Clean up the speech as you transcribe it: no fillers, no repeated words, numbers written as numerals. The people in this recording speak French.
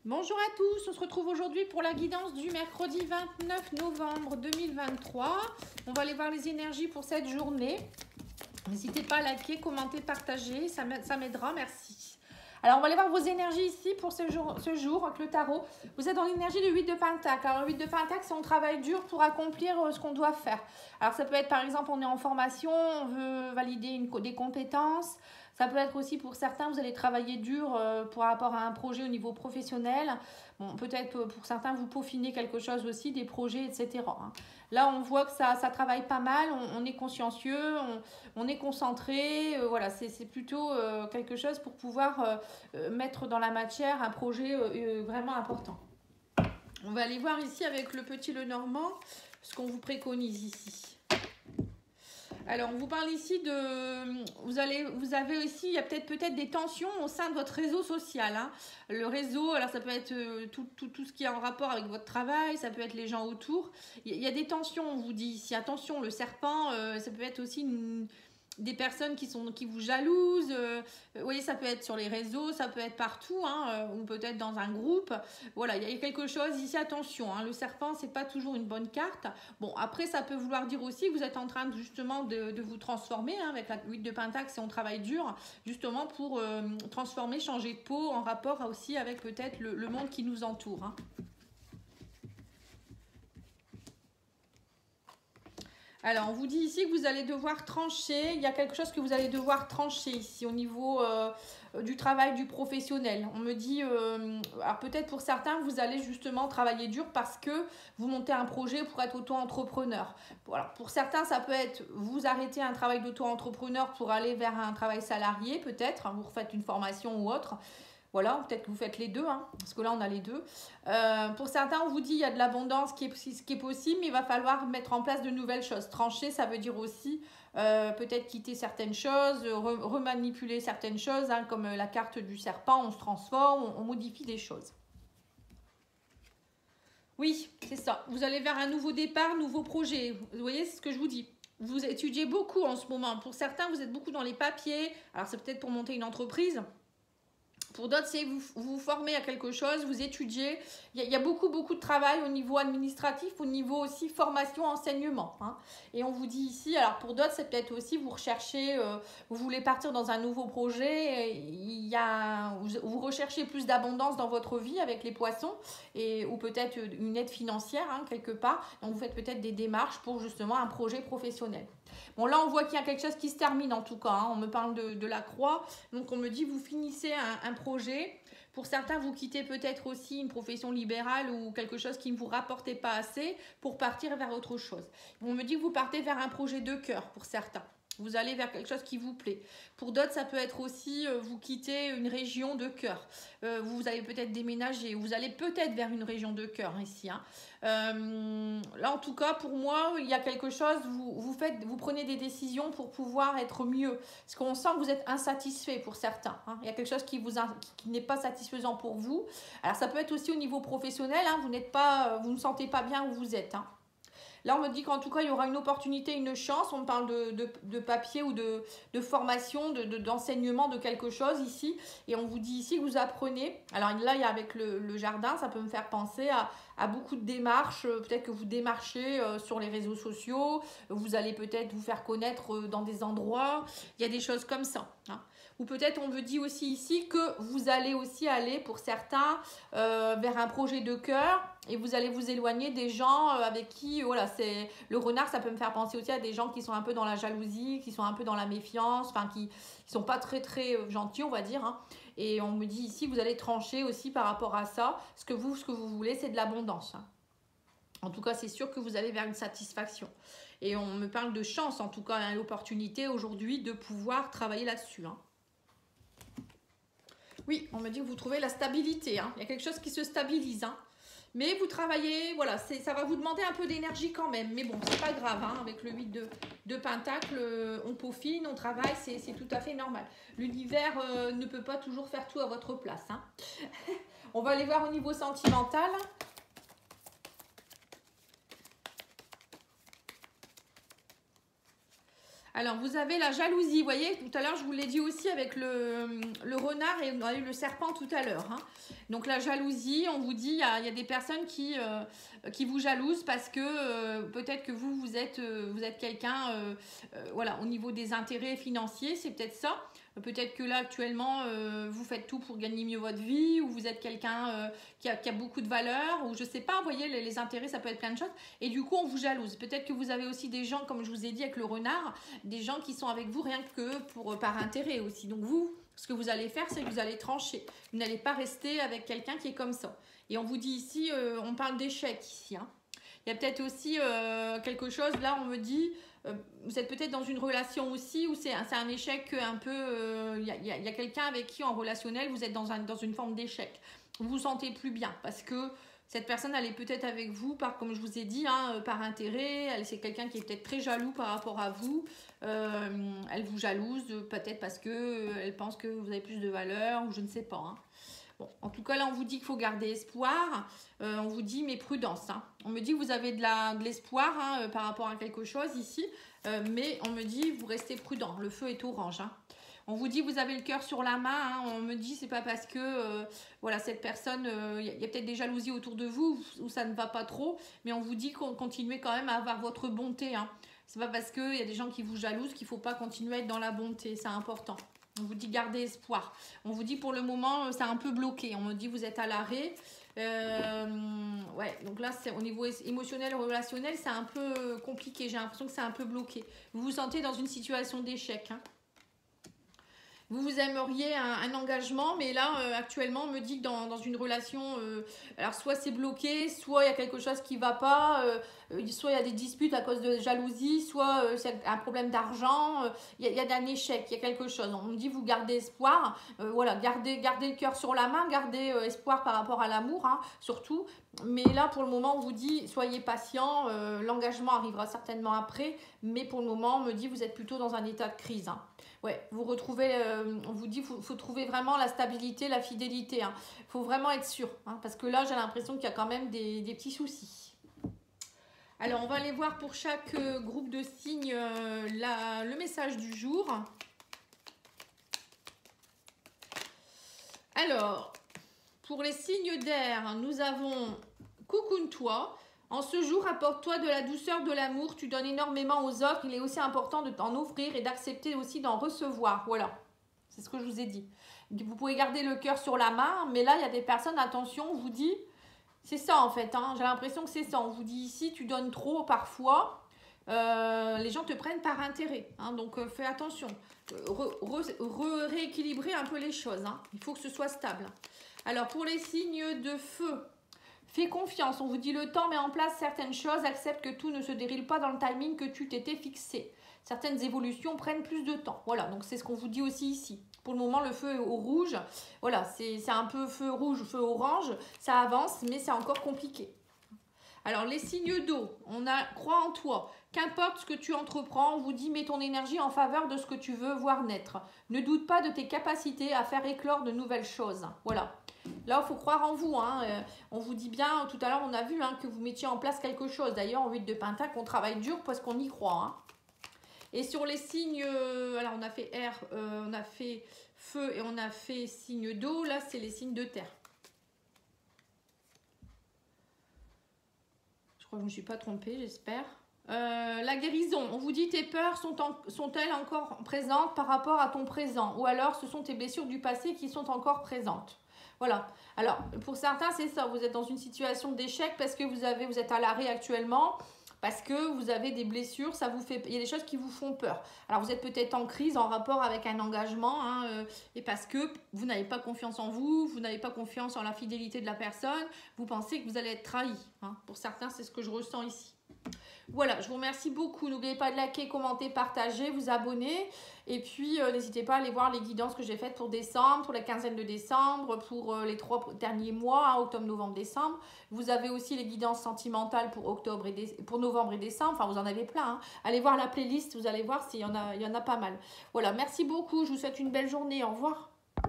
Bonjour à tous, on se retrouve aujourd'hui pour la guidance du mercredi 29 novembre 2023. On va aller voir les énergies pour cette journée. N'hésitez pas à liker, commenter, partager, ça m'aidera, merci. Alors, on va aller voir vos énergies ici pour ce jour avec le tarot. Vous êtes dans l'énergie du 8 de Pentacle. Alors, le 8 de Pentacle, c'est on travaille dur pour accomplir ce qu'on doit faire. Alors, ça peut être, par exemple, on est en formation, on veut valider des compétences. Ça peut être aussi pour certains, vous allez travailler dur par rapport à un projet au niveau professionnel. Bon, peut-être pour certains, vous peaufinez quelque chose aussi, des projets, etc. Là, on voit que ça travaille pas mal, on est consciencieux, on est concentré. Voilà, c'est plutôt quelque chose pour pouvoir mettre dans la matière un projet vraiment important. On va aller voir ici avec le petit Lenormand ce qu'on vous préconise ici. Alors, on vous parle ici de... Vous avez aussi, il y a peut-être des tensions au sein de votre réseau social. Le réseau, alors ça peut être tout ce qui est en rapport avec votre travail, ça peut être les gens autour. Il y a des tensions, on vous dit ici. Attention, le serpent, ça peut être aussi des personnes qui vous jalousent. Vous voyez, ça peut être sur les réseaux, ça peut être partout, ou peut-être dans un groupe. Voilà, il y a quelque chose ici, attention, le serpent, c'est pas toujours une bonne carte. Bon, après, ça peut vouloir dire aussi que vous êtes en train justement de vous transformer, avec la 8 de Pentacle, c'est on travaille dur, justement pour transformer, changer de peau, en rapport aussi avec peut-être le monde qui nous entoure. Alors, on vous dit ici que vous allez devoir trancher. Il y a quelque chose que vous allez devoir trancher ici au niveau du travail du professionnel. On me dit, alors peut-être pour certains, vous allez justement travailler dur parce que vous montez un projet pour être auto-entrepreneur. Voilà. Pour certains, ça peut être vous arrêtez un travail d'auto-entrepreneur pour aller vers un travail salarié, peut-être. Vous refaites une formation ou autre. Voilà, peut-être que vous faites les deux, parce que là, on a les deux. Pour certains, on vous dit qu'il y a de l'abondance qui est possible, mais il va falloir mettre en place de nouvelles choses. Trancher, ça veut dire aussi peut-être quitter certaines choses, remanipuler certaines choses, comme la carte du serpent, on se transforme, on modifie des choses. Oui, c'est ça. Vous allez vers un nouveau départ, nouveau projet. Vous voyez, c'est ce que je vous dis. Vous étudiez beaucoup en ce moment. Pour certains, vous êtes beaucoup dans les papiers. Alors, c'est peut-être pour monter une entreprise. Pour d'autres, c'est vous formez à quelque chose, vous étudiez. Il y a beaucoup de travail au niveau administratif, au niveau aussi formation, enseignement. Et on vous dit ici, alors pour d'autres, c'est peut-être aussi vous recherchez, vous voulez partir dans un nouveau projet, vous recherchez plus d'abondance dans votre vie avec les poissons, ou peut-être une aide financière quelque part. Donc vous faites peut-être des démarches pour justement un projet professionnel. Bon, là, on voit qu'il y a quelque chose qui se termine en tout cas. On me parle de la croix. Donc, on me dit, vous finissez un projet. Pour certains, vous quittez peut-être aussi une profession libérale ou quelque chose qui ne vous rapportait pas assez pour partir vers autre chose. On me dit que vous partez vers un projet de cœur pour certains. Vous allez vers quelque chose qui vous plaît. Pour d'autres, ça peut être aussi vous quittez une région de cœur. Vous allez peut-être déménager. Vous allez peut-être vers une région de cœur ici. Là, en tout cas, pour moi, il y a quelque chose. Vous prenez des décisions pour pouvoir être mieux. Parce qu'on sent que vous êtes insatisfait pour certains. Il y a quelque chose qui n'est pas satisfaisant pour vous. Alors, ça peut être aussi au niveau professionnel. Vous ne sentez pas bien où vous êtes. Là, on me dit qu'en tout cas, il y aura une opportunité, une chance. On me parle de papier ou de formation, d'enseignement de quelque chose ici. Et on vous dit ici que vous apprenez. Alors là, il y a avec le jardin, ça peut me faire penser à beaucoup de démarches. Peut-être que vous démarchez sur les réseaux sociaux. Vous allez peut-être vous faire connaître dans des endroits. Il y a des choses comme ça. Ou peut-être on me dit aussi ici que vous allez aussi aller pour certains vers un projet de cœur et vous allez vous éloigner des gens avec qui, voilà, c'est le renard, ça peut me faire penser aussi à des gens qui sont un peu dans la jalousie, qui sont un peu dans la méfiance, enfin qui sont pas très gentils, on va dire. Et on me dit ici, vous allez trancher aussi par rapport à ça. Ce que vous voulez, c'est de l'abondance. En tout cas, c'est sûr que vous allez vers une satisfaction. Et on me parle de chance, en tout cas, l'opportunité aujourd'hui de pouvoir travailler là-dessus. Oui, on me dit que vous trouvez la stabilité. Il y a quelque chose qui se stabilise. Mais vous travaillez, voilà, ça va vous demander un peu d'énergie quand même. Mais bon, c'est pas grave. Avec le 8 de Pentacle, on peaufine, on travaille, c'est tout à fait normal. L'univers ne peut pas toujours faire tout à votre place. On va aller voir au niveau sentimental. Alors, vous avez la jalousie. Vous voyez, tout à l'heure, je vous l'ai dit aussi avec le renard et on a eu le serpent tout à l'heure. Hein. Donc, la jalousie, on vous dit, il y a des personnes qui vous jalousent parce que peut-être que vous êtes quelqu'un, voilà, au niveau des intérêts financiers, c'est peut-être ça. Peut-être que là, actuellement, vous faites tout pour gagner mieux votre vie ou vous êtes quelqu'un qui a beaucoup de valeur ou je sais pas, vous voyez, les intérêts, ça peut être plein de choses. Et du coup, on vous jalouse. Peut-être que vous avez aussi des gens, comme je vous ai dit avec le renard, des gens qui sont avec vous rien que par intérêt aussi. Donc vous, ce que vous allez faire, c'est que vous allez trancher. Vous n'allez pas rester avec quelqu'un qui est comme ça. Et on vous dit ici, on parle d'échec ici. Hein. Il y a peut-être aussi quelque chose, là on me dit, vous êtes peut-être dans une relation aussi où c'est un échec un peu, il y a quelqu'un avec qui en relationnel vous êtes dans une forme d'échec. Vous vous sentez plus bien parce que cette personne elle est peut-être avec vous, comme je vous ai dit, hein, par intérêt, c'est quelqu'un qui est peut-être très jaloux par rapport à vous, elle vous jalouse peut-être parce qu'elle pense que vous avez plus de valeur ou je ne sais pas. Hein. Bon, en tout cas, là, on vous dit qu'il faut garder espoir. On vous dit, mais prudence. Hein. On me dit que vous avez de l'espoir hein, par rapport à quelque chose ici. Mais on me dit, vous restez prudent. Le feu est orange. Hein. On vous dit, vous avez le cœur sur la main. Hein. On me dit, c'est pas parce que voilà, cette personne, y a peut-être des jalousies autour de vous où ça ne va pas trop. Mais on vous dit qu'on continue quand même à avoir votre bonté. Hein. C'est pas parce qu'il y a des gens qui vous jalousent qu'il ne faut pas continuer à être dans la bonté. C'est important. On vous dit gardez espoir. On vous dit pour le moment c'est un peu bloqué. On me dit vous êtes à l'arrêt. Ouais, donc là c'est au niveau émotionnel, relationnel, c'est un peu compliqué. J'ai l'impression que c'est un peu bloqué. Vous vous sentez dans une situation d'échec. Hein. Vous aimeriez un engagement, mais là, actuellement, on me dit que dans une relation, alors soit c'est bloqué, soit il y a quelque chose qui ne va pas, soit il y a des disputes à cause de jalousie, soit c'est un problème d'argent, il y a un échec, il y a quelque chose. On me dit, vous gardez espoir, voilà, gardez le cœur sur la main, gardez espoir par rapport à l'amour, hein, surtout. Mais là, pour le moment, on vous dit, soyez patient, l'engagement arrivera certainement après, mais pour le moment, on me dit, vous êtes plutôt dans un état de crise. Hein. Ouais, vous retrouvez, on vous dit, faut trouver vraiment la stabilité, la fidélité. Hein. Faut vraiment être sûr, hein, parce que là, j'ai l'impression qu'il y a quand même des petits soucis. Alors, on va aller voir pour chaque groupe de signes le message du jour. Alors, pour les signes d'air, nous avons Coucoune-toi. En ce jour, apporte-toi de la douceur, de l'amour. Tu donnes énormément aux autres. Il est aussi important de t'en offrir et d'accepter aussi d'en recevoir. Voilà, c'est ce que je vous ai dit. Vous pouvez garder le cœur sur la main, mais là, il y a des personnes, attention, on vous dit, c'est ça en fait. Hein, j'ai l'impression que c'est ça. On vous dit ici, tu donnes trop parfois. Les gens te prennent par intérêt. Hein, donc, fais attention. Rééquilibrer un peu les choses. Hein. Il faut que ce soit stable. Alors, pour les signes de feu, fais confiance, on vous dit le temps met en place certaines choses, accepte que tout ne se déroule pas dans le timing que tu t'étais fixé. Certaines évolutions prennent plus de temps. Voilà, donc c'est ce qu'on vous dit aussi ici. Pour le moment, le feu est au rouge. Voilà, c'est un peu feu rouge, feu orange. Ça avance, mais c'est encore compliqué. Alors, les signes d'eau, crois en toi. Qu'importe ce que tu entreprends, on vous dit mets ton énergie en faveur de ce que tu veux voir naître. Ne doute pas de tes capacités à faire éclore de nouvelles choses. Voilà. Là, il faut croire en vous. Hein. On vous dit bien, tout à l'heure, on a vu hein, que vous mettiez en place quelque chose. D'ailleurs, en 8 de Pentacle, on travaille dur parce qu'on y croit. Hein. Et sur les signes, alors on a fait air, on a fait feu et on a fait signe d'eau. Là, c'est les signes de terre. Je crois que je ne me suis pas trompée, j'espère. La guérison, on vous dit tes peurs sont-elles encore présentes par rapport à ton présent ou alors ce sont tes blessures du passé qui sont encore présentes. Voilà. Alors, pour certains, c'est ça. Vous êtes dans une situation d'échec parce que vous êtes à l'arrêt actuellement, parce que vous avez des blessures, il y a des choses qui vous font peur. Alors, vous êtes peut-être en crise en rapport avec un engagement, hein, et parce que vous n'avez pas confiance en vous, vous n'avez pas confiance en la fidélité de la personne, vous pensez que vous allez être trahi. Hein. Pour certains, c'est ce que je ressens ici. Voilà, je vous remercie beaucoup. N'oubliez pas de liker, commenter, partager, vous abonner. Et puis, n'hésitez pas à aller voir les guidances que j'ai faites pour décembre, pour la quinzaine de décembre, pour les 3 derniers mois, hein, octobre, novembre, décembre. Vous avez aussi les guidances sentimentales pour novembre et décembre. Enfin, vous en avez plein. Hein. Allez voir la playlist, vous allez voir s'il y en a pas mal. Voilà, merci beaucoup. Je vous souhaite une belle journée. Au revoir.